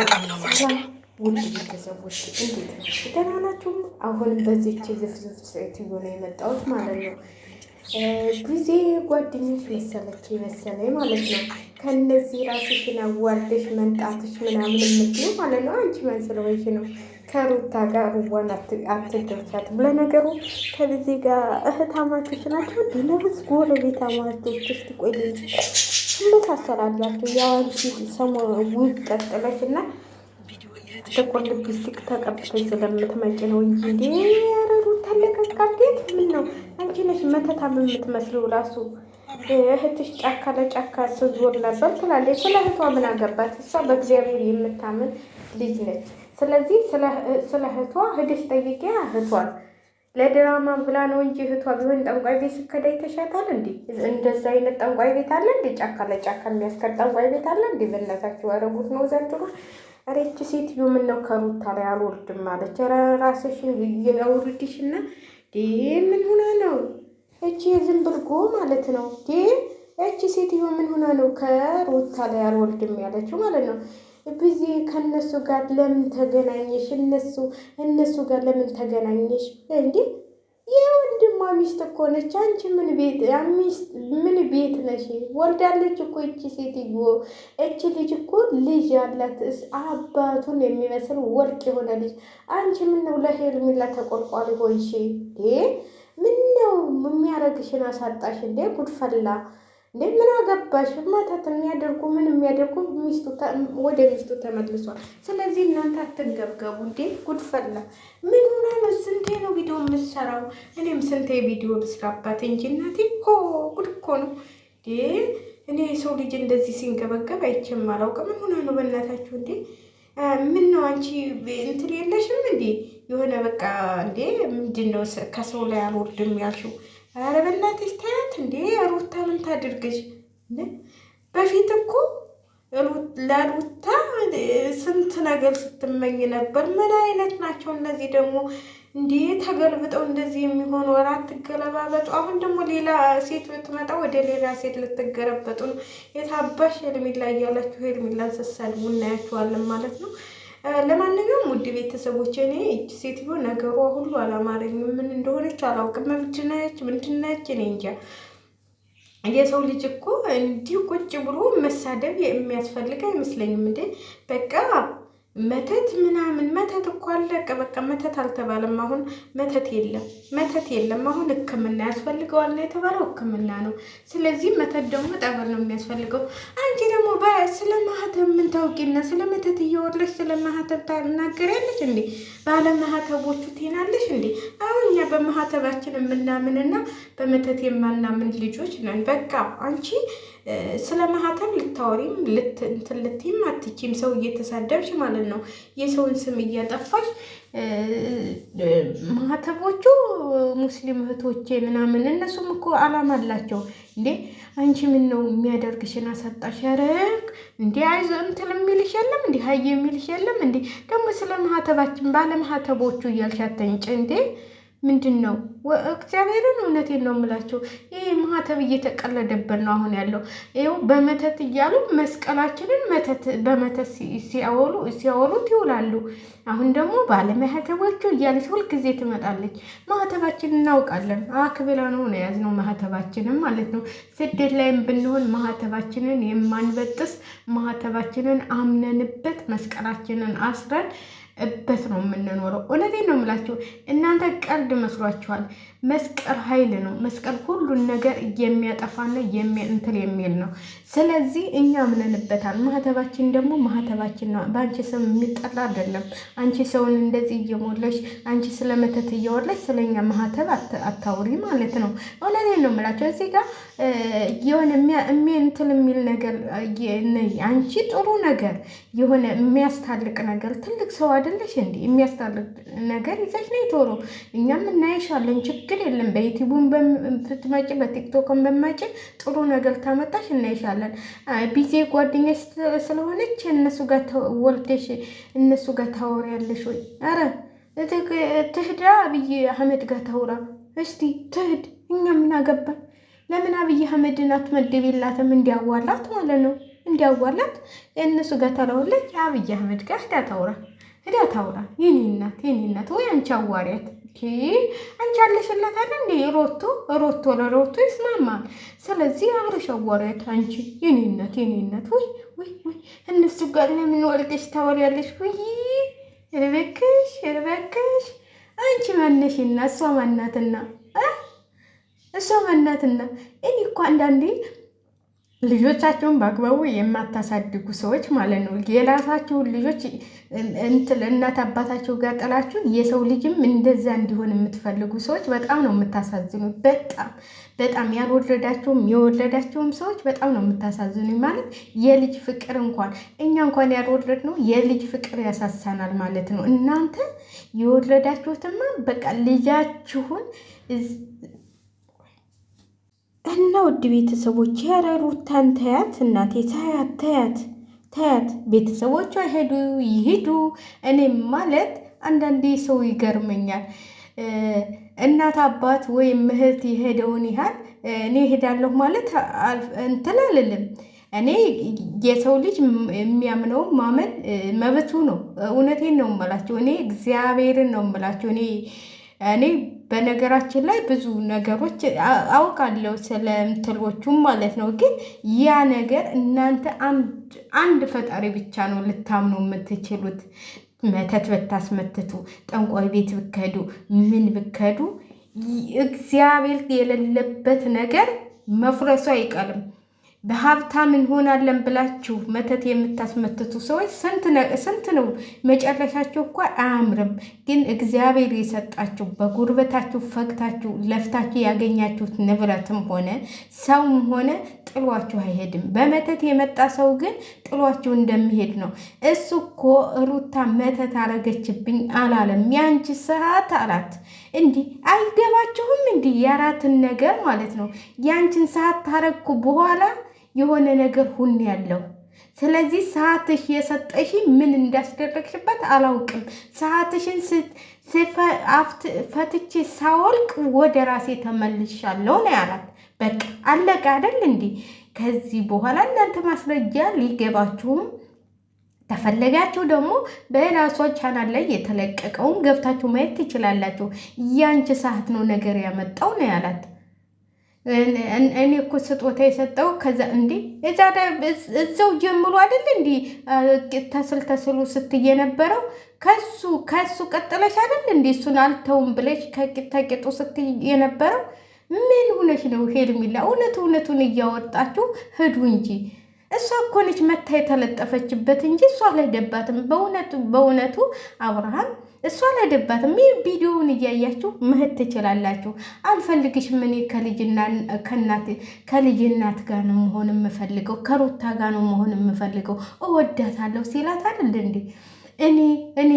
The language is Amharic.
በጣም ነው ማለት ነው። ውድ ቤተሰቦች እንዴት ናችሁ? ደህና ናችሁ? አሁን በዚች ዝፍዝፍ ሴትዮ ነው የመጣሁት ማለት ነው። ጊዜ ጓደኞች መሰለኝ ማለት ነው። ከእነዚህ ራስሽን አዋርደሽ መንጣትሽ ምናምን የምትይው ማለት ነው። አንቺ ማን ስለሆንሽ ነው ከሩታ ጋር ሩዋን አትደርሻትም? ለነገሩ ከጊዜ ጋር እህታማቾች ናቸው። ለብስ ጎረቤት አማቾች ውስጥ ቆይ ትመሳሰላላችሁ። ያው አንቺ ውብ ቀጥለሽ እና ጥቁር ሊፕስቲክ ተቀብተሽ ስለምትመጪ ነው እንጂ ሩታ ለቀቃዴት ምን ነው አንቺ ነሽ መተታም የምትመስለው ራሱ እህትሽ ጫካ ለጫካ ስዞር ነበር ትላለች። ስለ እህቷ ምን አገባት? እሷ በእግዚአብሔር የምታምን ልጅ ነች። ስለዚህ ስለ እህቷ ሂደሽ ጠይቂያ እህቷን። ለድራማ ብላ ነው እንጂ እህቷ ቢሆን ጠንቋይ ቤት ስከዳይ ተሻታል እንዴ? እንደዛ አይነት ጠንቋይ ቤት አለ እንዴ? ጫካ ለጫካ የሚያስከድ ጠንቋይ ቤት አለ እንዴ? በእናታችሁ ያረጉት ነው ዘንድሮ። እሬች ሴትዮ ምን ነው ከሩታ ላይ አልወርድም ማለች። ራስሽን ያውርድሽና ምን ሆና ነው እቺ ዝም ብልጎ ማለት ነው። እቺ ሴትዮ ምን ሆና ነው ከሩታ ላይ አልወርድም ያለችው ማለት ነው። ብዙ ከነሱ ጋር ለምን ተገናኘሽ? እነሱ ጋር ለምን ተገናኘሽ እንዴ? የወንድሟ ሚስት እኮ ነች። አንቺ ምን ቤት ነሽ? ወልዳለች እኮ እቺ ሴትዮ። እቺ ልጅ እኮ ልጅ ያላት አባቱን የሚመስል ወርቅ የሆነ ልጅ። አንቺ ምን ነው ለሄርሜላ ተቆርቋሪ ሆንሽ? ምን ነው የሚያረግሽን አሳጣሽ እንዴ? ጉድፈላ እንዴ! ምን አገባሽ? ማታት የሚያደርጉ ወደ ሚስቱ ተመልሷል። ስለዚህ እናንተ አትንገብገቡ እንዴ! ጉድፈላ ምን ሆና ነው? ስንቴ ነው ቪዲዮ የምትሰራው? እኔም ስንቴ ቪዲዮ ልስራባት እንጂ እናቴ። ጉድ እኮ ነው እንዴ! እኔ የሰው ልጅ እንደዚህ ሲንገበገብ አይቼም አላውቅም። ምን ሆና ነው በእናታችሁ እንዴ? ምን ነው አንቺ እንትን የለሽም እንዴ? የሆነ በቃ እንዴ ምንድን ነው ከሰው ላይ አልወርድም ያልሽው? ኧረ በእናትሽ ታያት እንዴ! ሩታ ምን ታድርግሽ? በፊት እኮ ለሩታ ስንት ነገር ስትመኝ ነበር። ምን አይነት ናቸው እነዚህ ደግሞ እንዴ? ተገልብጠው እንደዚህ የሚሆኑ ወራት ትገለባበጡ። አሁን ደግሞ ሌላ ሴት ብትመጣ ወደ ሌላ ሴት ልትገረበጡ ነው። የታባሽ ሄርሜላ እያላችሁ ሄርሜላን ስትሰድቡ እናያችኋለን ማለት ነው። ለማንኛውም ውድ ቤተሰቦች እኔ እጅ ሴትዮ ነገሯ ሁሉ አላማረኝም። ምን እንደሆነች አላውቅም። ምንድነች እኔ እንጃ። የሰው ልጅ እኮ እንዲህ ቁጭ ብሎ መሳደብ የሚያስፈልግ አይመስለኝም እንዴ። በቃ መተት ምናምን መተት እኮ አለቀ። በቃ መተት አልተባለም። አሁን መተት የለም። አሁን ሕክምና ያስፈልገዋል ነው የተባለው። ሕክምና ነው። ስለዚህ መተት ደግሞ ጠበል ነው የሚያስፈልገው። አንቺ ደግሞ ስለ ማህተብ ምን ታውቂና ስለ መተት እየወለሽ ስለ ማህተብ ታናገሪያለሽ እንዴ? ባለ ማህተቦቹ ትናለሽ እንዴ? አሁን እኛ በማህተባችን የምናምንና በመተት የማናምን ልጆች ነን። በቃ አንቺ ስለ ማህተብ ልታወሪም ልትይም አትችም። ሰው እየተሳደብሽ ማለት ነው። የሰውን ስም እያጠፋሽ ማህተቦቹ ሙስሊም እህቶቼ ምናምን እነሱም እኮ አላማ አላቸው እንዴ። አንቺ ምን ነው የሚያደርግሽን አሳጣሽ? ያረግ እንዴ አይዞ እንትን የሚልሽ የለም እንዴ? ሀይ የሚልሽ የለም እንዴ? ደግሞ ስለ ማህተባችን ባለ ማህተቦቹ እያልሻተንጭ እንዴ ምንድን ነው? እግዚአብሔርን እውነቴን ነው የምላቸው። ይህ ማህተብ እየተቀለደበት ነው አሁን ያለው። ይኸው በመተት እያሉ መስቀላችንን በመተት ሲያወሉት ይውላሉ። አሁን ደግሞ ባለማህተቦቹ እያለች ሁልጊዜ ትመጣለች። ማህተባችንን እናውቃለን። አክብላ ነው የያዝነው ማህተባችንን ማለት ነው። ስደት ላይም ብንሆን ማህተባችንን የማንበጥስ ማህተባችንን አምነንበት መስቀላችንን አስረን እበት ነው የምንኖረው። እውነቴን ነው የምላችሁ። እናንተ ቀልድ መስሏችኋል። መስቀል ኃይል ነው። መስቀል ሁሉን ነገር የሚያጠፋና እንትን የሚል ነው። ስለዚህ እኛ ምንንበታል። ማህተባችን ደግሞ ማህተባችን ነው። በአንቺ ስም የሚጠላ አይደለም። አንቺ ሰውን እንደዚህ እየሞለሽ አንቺ ስለመተት እያወለሽ ስለኛ ማህተብ አታውሪ ማለት ነው። እውነቴን ነው የምላችሁ። እዚህ ጋር የሆነ እንትን የሚል ነገር አንቺ ጥሩ ነገር የሆነ የሚያስታልቅ ነገር ትልቅ ሰው አይደለሽ እንዴ? የሚያስታልቅ ነገር ይዘሽ ነው ቶሎ እኛም እናይሻለን። ችግር የለም። በዩቲዩብም ብትመጪ በቲክቶክም በመጪ ጥሩ ነገር ታመጣሽ እናይሻለን። ቢዜ ጓደኛሽ ስለሆነች እነሱ ጋር ወልደሽ እነሱ ጋር ታወሪያለሽ ወይ? አረ ትህዳ አብይ አህመድ ጋር ታውራ እስቲ ትህድ። እኛ ምን አገባን? ለምን አብይ አህመድን አትመድቢላትም እንዲያዋላት ማለት ነው? እንዲያዋላት እነሱ ጋር ተለውለች አብይ አህመድ ጋር ሂዳ ታውራ የኔ እናት ወይ አንቺ አዋሪያት አንቺ አለሽላታል እንዴ ሮቶ ለሮቶ ይስማማል። ስለዚህ አብረሽ አዋሪያት አንቺ የኔ እናት ወይ እነሱ ጋር ለምን ወልደሽ ታወሪያለሽ? ወይ እባክሽ አንቺ ማነሽና እሷ ማናትና እኔ እኮ አንዳንዴ ልጆቻቸውን በአግባቡ የማታሳድጉ ሰዎች ማለት ነው። የራሳቸውን ልጆች እናት አባታቸው ጋር ጥላችሁ የሰው ልጅም እንደዛ እንዲሆን የምትፈልጉ ሰዎች በጣም ነው የምታሳዝኑ። በጣም ያልወለዳቸውም የወለዳቸውም ሰዎች በጣም ነው የምታሳዝኑ። ማለት የልጅ ፍቅር እኛ እንኳን ያልወለድ ነው የልጅ ፍቅር ያሳሳናል ማለት ነው። እናንተ የወለዳችሁትማ በቃ ልጃችሁን እና ውድ ቤተሰቦች ሩታን ተያት እናቴ ተያት። ቤተሰቦቿ ይሄዱ። እኔም ማለት አንዳንዴ ሰው ይገርመኛል። እናት አባት ወይም እህት የሄደውን ያህል እኔ እሄዳለሁ ማለት እንትን አልልም። እኔ የሰው ልጅ የሚያምነው ማመን መብቱ ነው። እውነቴን ነው የምላቸው። እኔ እግዚአብሔርን ነው የምላቸው። እኔ በነገራችን ላይ ብዙ ነገሮች አውቃለሁ ስለ እንትሎቹም ማለት ነው። ግን ያ ነገር እናንተ አንድ ፈጣሪ ብቻ ነው ልታምኑ የምትችሉት። መተት ብታስመትቱ፣ ጠንቋይ ቤት ብከዱ፣ ምን ብከዱ እግዚአብሔር የሌለበት ነገር መፍረሱ አይቀርም። በሀብታም እንሆናለን ብላችሁ መተት የምታስመትቱ ሰዎች ስንት ነው መጨረሻችሁ እኮ አያምርም። ግን እግዚአብሔር የሰጣችሁ በጉርበታችሁ ፈግታችሁ ለፍታችሁ ያገኛችሁት ንብረትም ሆነ ሰውም ሆነ ጥሏችሁ አይሄድም። በመተት የመጣ ሰው ግን ጥሏችሁ እንደሚሄድ ነው። እሱ እኮ ሩታ መተት አረገችብኝ አላለም። ያንቺ ሰዓት አላት። እንዲህ አይገባችሁም? እንዲህ የአራትን ነገር ማለት ነው። ያንቺን ሰዓት ታረግኩ በኋላ የሆነ ነገር ሁን ያለው። ስለዚህ ሰዓትሽ የሰጠሽ ምን እንዳስደረግሽበት አላውቅም። ሰዓትሽን ፈትቼ ሳወልቅ ወደ ራሴ ተመልሻለሁ ነው ያላት። በቃ አለቀ አይደል እንዴ? ከዚህ በኋላ እናንተ ማስረጃ ሊገባችሁም ተፈለጋችሁ ደግሞ በራሷ ቻናል ላይ የተለቀቀውን ገብታችሁ ማየት ትችላላችሁ። ያንቺ ሰዓት ነው ነገር ያመጣው ነው ያላት። እኔ እኮ ስጦታ የሰጠው ከዛ እንዴ እዛው ጀምሮ አይደል እንዲ ተስሉ ስትይ የነበረው ከሱ ቀጥለሽ አይደል እንዲ እሱን አልተውም ብለሽ ከቂጡ ስትይ የነበረው ምን ሆነሽ ነው? ሄርሜላ እውነቱን እያወጣችሁ ሂዱ እንጂ እሷ እኮ ነች መታ የተለጠፈችበት እንጂ እሷ አልሄደባትም። በእውነቱ አብርሃም እሷ አልሄደባትም። ይህ ቪዲዮውን እያያችሁ መሄድ ትችላላችሁ። አልፈልግሽም፣ እኔ ከልጅ እናት ጋር ነው መሆን የምፈልገው፣ ከሩታ ጋር ነው መሆን የምፈልገው፣ እወዳታለሁ ሲላት አይደል እንዴ እኔ